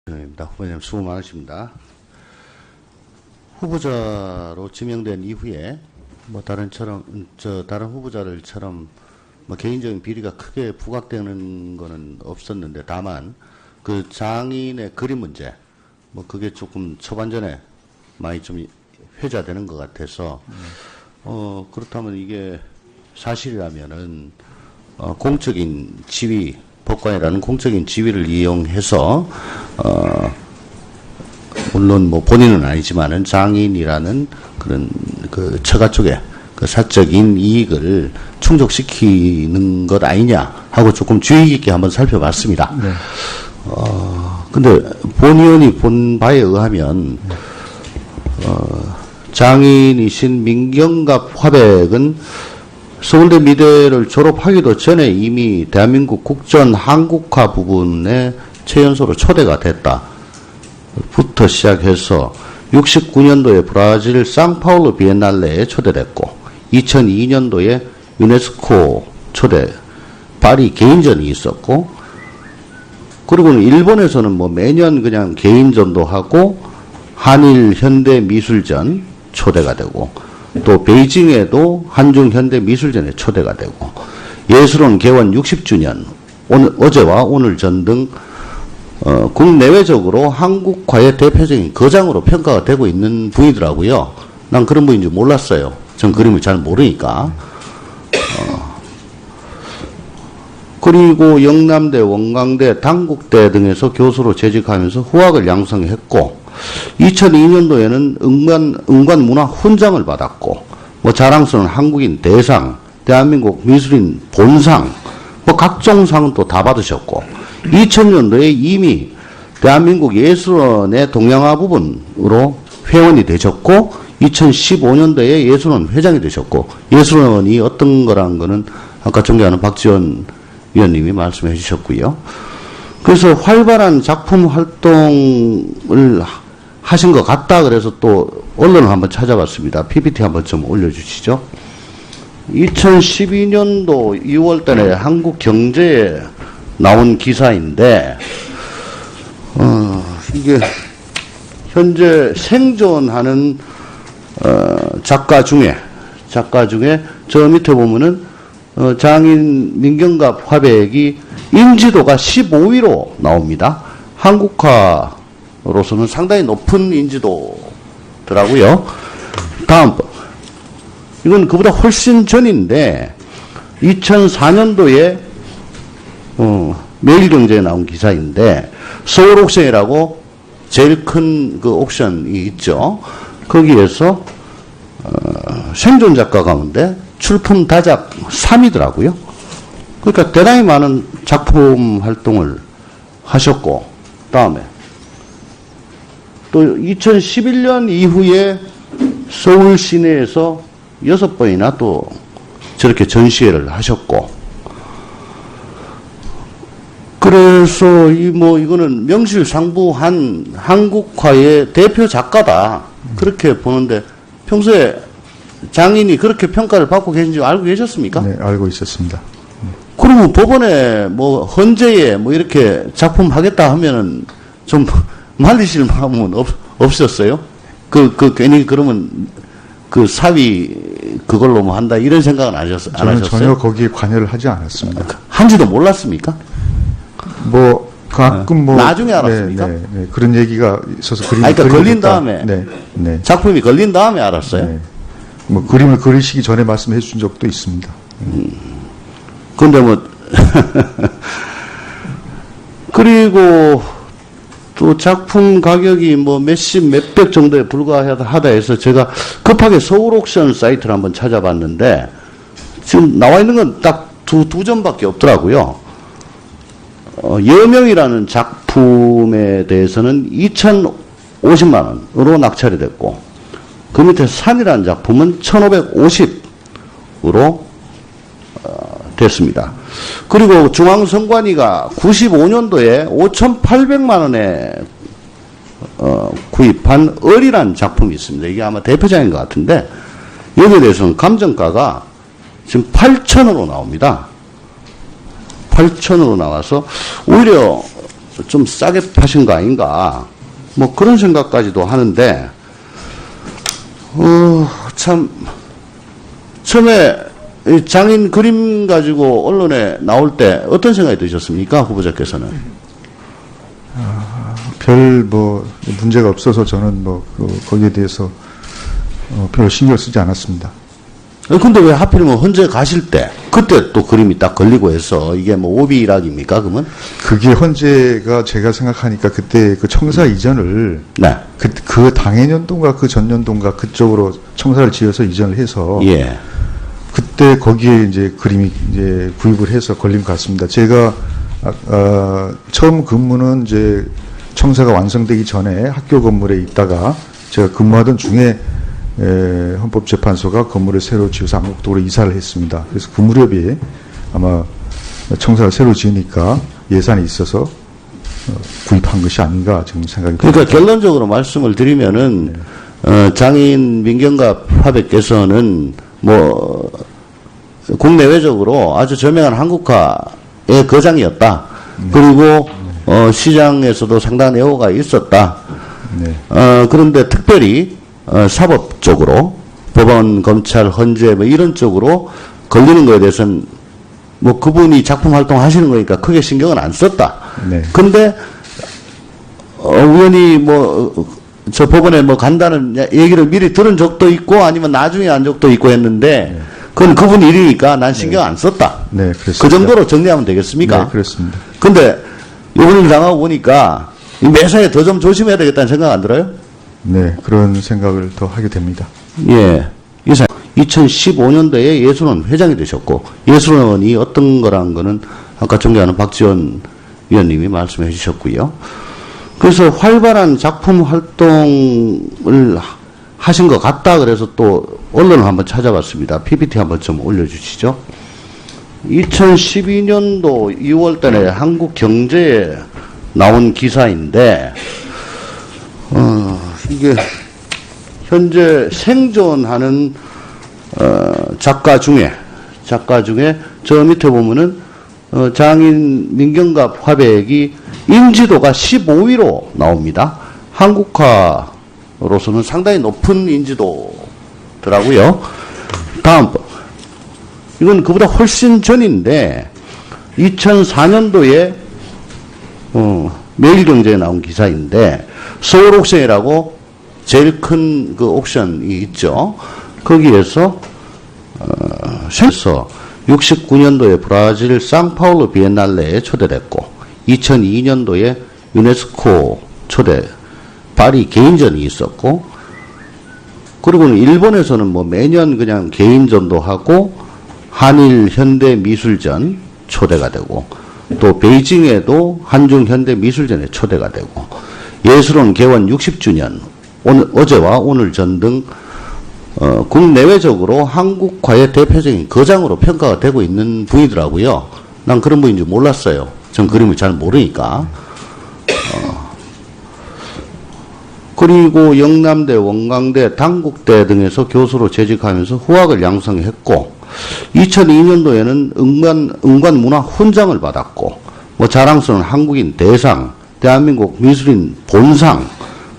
후보님 수고 많으십니다. 후보자로 지명된 이후에 뭐 다른 후보자들처럼 뭐 개인적인 비리가 크게 부각되는 거는 없었는데, 다만 그 장인의 그림 문제, 뭐 그게 조금 초반전에 많이 좀 회자되는 것 같아서 그렇다면 이게 사실이라면은 공적인 지위, 법관이라는 공적인 지위를 이용해서 물론 뭐 본인은 아니지만은 장인이라는 그런 그 처가 쪽에 그 사적인 이익을 충족시키는 것 아니냐 하고 조금 주의 깊게 한번 살펴봤습니다. 네. 근데 본 의원이 본 바에 의하면 장인이신 민경갑 화백은 서울대 미대를 졸업하기도 전에 이미 대한민국 국전 한국화 부분에 최연소로 초대가 됐다. 부터 시작해서 69년도에 브라질 상파울루 비엔날레에 초대됐고 2002년도에 유네스코 초대 파리 개인전이 있었고, 그리고는 일본에서는 뭐 매년 그냥 개인전도 하고 한일 현대 미술전 초대가 되고, 또 베이징에도 한중 현대 미술전에 초대가 되고, 예술원 개원 60주년 어제와 오늘 전 등 국내외적으로 한국화의 대표적인 거장으로 평가가 되고 있는 분이더라고요. 난 그런 분인 줄 몰랐어요. 전 그림을 잘 모르니까. 그리고 영남대, 원광대, 당국대 등에서 교수로 재직하면서 후학을 양성했고, 2002년도에는 응관 문화 훈장을 받았고, 뭐 자랑스러운 한국인 대상, 대한민국 미술인 본상, 뭐 각종 상은 또 다 받으셨고, 2000년도에 이미 대한민국 예술원의 동양화 부분으로 회원이 되셨고, 2015년도에 예술원 회장이 되셨고, 예술원이 어떤 거라는 거는 아까 존경하는 박지원 위원님이 말씀해 주셨고요. 그래서 활발한 작품 활동을 하신 것 같다 그래서 또 언론을 한번 찾아봤습니다. PPT 한번 좀 올려주시죠. 2012년도 2월 달에 한국경제에 나온 기사인데, 이게 현재 생존하는 작가 중에 저 밑에 보면은 장인 민경갑 화백이 인지도가 15위로 나옵니다. 한국화로서는 상당히 높은 인지도더라고요. 다음, 이건 그보다 훨씬 전인데 2004년도에 매일경제에 나온 기사인데, 서울 옥션이라고 제일 큰 그 옥션이 있죠. 거기에서 생존 작가 가운데 출품 다작 3위더라고요. 그러니까 대단히 많은 작품 활동을 하셨고, 다음에 또 2011년 이후에 서울 시내에서 6번이나 또 저렇게 전시회를 하셨고, 그래서 이거는 명실상부한 한국화의 대표 작가다, 그렇게 보는데, 평소에 장인이 그렇게 평가를 받고 계신지 알고 계셨습니까? 네, 알고 있었습니다. 그러면 법원에 뭐 헌재에 뭐 이렇게 작품 하겠다 하면은 좀 말리실 마음은 없었어요? 괜히 그러면 그 사위 그걸로 뭐 한다 이런 생각은 안 하셨어요? 저는 전혀 거기에 관여를 하지 않았습니다. 한지도 몰랐습니까? 뭐 가끔 뭐 나중에 알았습니까? 네, 그런 얘기가 있어서 그러니까 걸린 다음에 네. 작품이 걸린 다음에 알았어요. 네. 뭐 그림을 그리시기 전에 말씀해 주신 적도 있습니다. 근데 뭐 그리고 또 작품 가격이 뭐 몇백 정도에 불과하다 해서 제가 급하게 서울 옥션 사이트를 한번 찾아봤는데, 지금 나와 있는 건 딱 두 점밖에 없더라고요. 여명이라는 작품에 대해서는 2,050만 원으로 낙찰이 됐고, 그 밑에 산이라는 작품은 1,550으로 됐습니다. 그리고 중앙선관위가 95년도에 5,800만 원에 구입한 을이라는 작품이 있습니다. 이게 아마 대표작인 것 같은데, 여기에 대해서는 감정가가 지금 8,000으로 나옵니다. 8,000으로 나와서 오히려 좀 싸게 파신 거 아닌가. 뭐 그런 생각까지도 하는데, 참, 처음에 이 장인 그림 가지고 언론에 나올 때 어떤 생각이 드셨습니까? 후보자께서는. 별 문제가 없어서 저는 거기에 대해서 별로 신경 쓰지 않았습니다. 근데 왜 하필이면 헌재 가실 때, 그때 또 그림이 딱 걸리고 해서 이게 뭐 오비락입니까, 그러면? 그게 헌재가 제가 생각하니까 그때 그 청사 이전을 네. 그 당해년도인가 그 전년도인가 그쪽으로 청사를 지어서 이전을 해서 예. 그때 거기에 이제 그림이 이제 구입을 해서 걸린 것 같습니다. 제가 처음 근무는 이제 청사가 완성되기 전에 학교 건물에 있다가 제가 근무하던 중에 헌법재판소가 건물을 새로 지어서 안국도로 이사를 했습니다. 그래서 그 무렵에 아마 청사를 새로 지으니까 예산이 있어서 구입한 것이 아닌가 지금 생각이 듭니다. 그러니까 결론적으로 말씀을 드리면은, 장인 민경갑 화백께서는 뭐, 국내외적으로 아주 저명한 한국화의 거장이었다. 그리고, 시장에서도 상당한 애호가 있었다. 네. 그런데 특별히, 사법 쪽으로, 법원, 검찰, 헌재, 뭐 이런 쪽으로 걸리는 거에 대해서는 뭐 그분이 작품 활동 하시는 거니까 크게 신경은 안 썼다. 네. 근데, 우연히 저 법원에 간다는 얘기를 미리 들은 적도 있고 아니면 나중에 한 적도 있고 했는데, 그건 그분 일이니까 난 신경 안 썼다. 네, 그렇습니다. 그 정도로 정리하면 되겠습니까? 네, 그렇습니다. 근데, 이번을 당하고 보니까 이 매사에 더 좀 조심해야 되겠다는 생각 안 들어요? 네, 그런 생각을 더 하게 됩니다. 예. 이사 2015년도에 예술원 회장이 되셨고, 예술원이 어떤 거라는 거는 아까 존경하는 박지원 위원님이 말씀해 주셨고요. 그래서 활발한 작품 활동을 하신 것 같다 그래서 또 언론을 한번 찾아봤습니다. PPT 한번 좀 올려주시죠. 2012년도 2월 달에 한국경제에 나온 기사인데, 이게 현재 생존하는 작가 중에 저 밑에 보면은 장인 민경갑 화백이 인지도가 15위로 나옵니다. 한국화로서는 상당히 높은 인지도더라고요. 다음 이건 그보다 훨씬 전인데 2004년도에 매일경제에 나온 기사인데 서울 옥션이라고 제일 큰 그 옥션이 있죠. 거기에서 69년도에 브라질 상파울루 비엔날레에 초대됐고 2002년도에 유네스코 초대 파리 개인전이 있었고, 그리고는 일본에서는 뭐 매년 그냥 개인전도 하고 한일 현대 미술전 초대가 되고, 또 베이징에도 한중 현대 미술전에 초대가 되고, 예술원 개원 60주년 어제와 오늘 전 등 국내외적으로 한국화의 대표적인 거장으로 평가가 되고 있는 분이더라고요. 난 그런 분인 줄 몰랐어요. 전 그림을 잘 모르니까. 그리고 영남대, 원광대, 단국대 등에서 교수로 재직하면서 후학을 양성했고, 2002년도에는 응관문화 훈장을 받았고, 뭐 자랑스러운 한국인 대상, 대한민국 미술인 본상,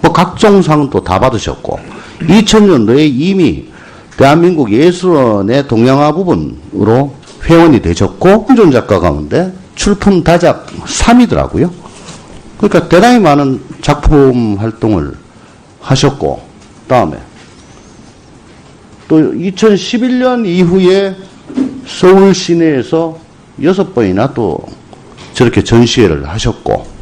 뭐 각종 상은 또 다 받으셨고, 2000년도에 이미 대한민국 예술원의 동양화 부분으로 회원이 되셨고, 홍준 작가 가운데 출품 다작 3위더라고요. 그러니까 대단히 많은 작품 활동을 하셨고, 다음에 또 2011년 이후에 서울 시내에서 6번이나 또 저렇게 전시회를 하셨고,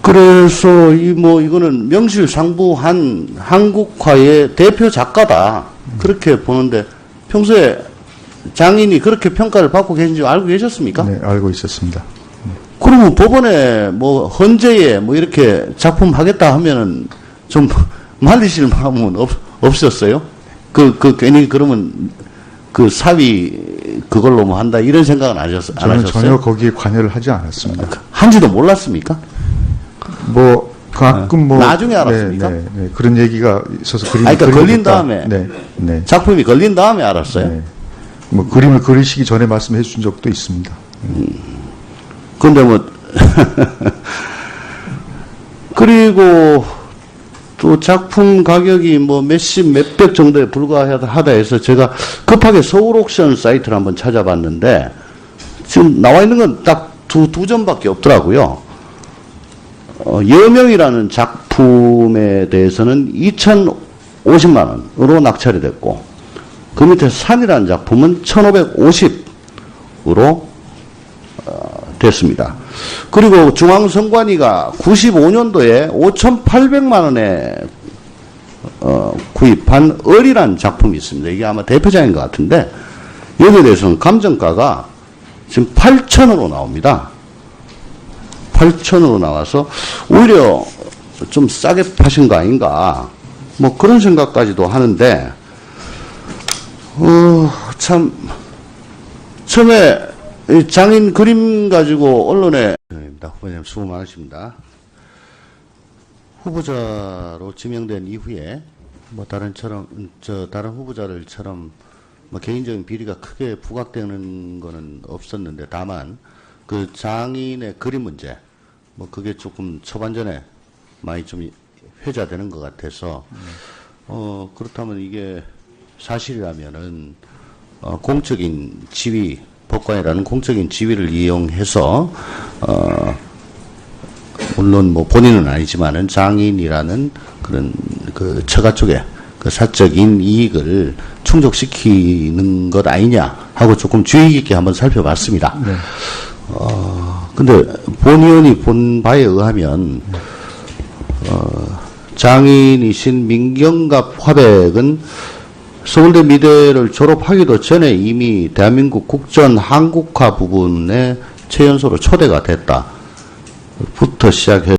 그래서 이거는 명실상부한 한국화의 대표 작가다, 그렇게 보는데, 평소에 장인이 그렇게 평가를 받고 계신지 알고 계셨습니까? 네, 알고 있었습니다. 그러면 법원에 헌재에 이렇게 작품 하겠다 하면은 좀 말리실 마음은 없었어요? 괜히 그러면 그 사위 그걸로 한다 이런 생각은 안 하셨어요? 저는 전혀 거기에 관여를 하지 않았습니다. 한지도 몰랐습니까? 가끔 나중에 알았습니까? 네, 그런 얘기가 있어서 그러니까 걸린 다음에, 네. 작품이 걸린 다음에 알았어요? 네. 그림을 그리시기 전에 말씀해 주신 적도 있습니다. 근데 뭐, 그리고 또 작품 가격이 뭐 몇십, 몇백 정도에 불과하다 해서 제가 급하게 서울 옥션 사이트를 한번 찾아봤는데 지금 나와 있는 건 딱 두 점밖에 없더라고요. 여명이라는 작품에 대해서는 2,050만 원으로 낙찰이 됐고, 그 밑에 산이라는 작품은 1,550으로 됐습니다. 그리고 중앙선관위가 95년도에 5,800만 원에 구입한 을이라는 작품이 있습니다. 이게 아마 대표작인 것 같은데, 여기에 대해서는 감정가가 지금 8,000으로 나옵니다. 8,000으로 나와서 오히려 좀 싸게 파신 거 아닌가, 뭐 그런 생각까지도 하는데, 참 처음에 이 장인 그림 가지고 언론에 후보님 수고 많으십니다. 후보자로 지명된 이후에 뭐 다른 후보자들처럼 뭐 개인적인 비리가 크게 부각되는 거는 없었는데, 다만 그 장인의 그림 문제, 뭐 그게 조금 초반전에 많이 좀 회자되는 것 같아서, 그렇다면 이게 사실이라면은 공적인 지위, 법관이라는 공적인 지위를 이용해서 물론 뭐 본인은 아니지만은 장인이라는 그런 그 처가 쪽에 그 사적인 이익을 충족시키는 것 아니냐 하고 조금 주의 깊게 한번 살펴봤습니다. 네. 근데 본 의원이 본 바에 의하면 장인이신 민경갑 화백은 서울대 미대를 졸업하기도 전에 이미 대한민국 국전 한국화 부분에 최연소로 초대가 됐다 부터 시작해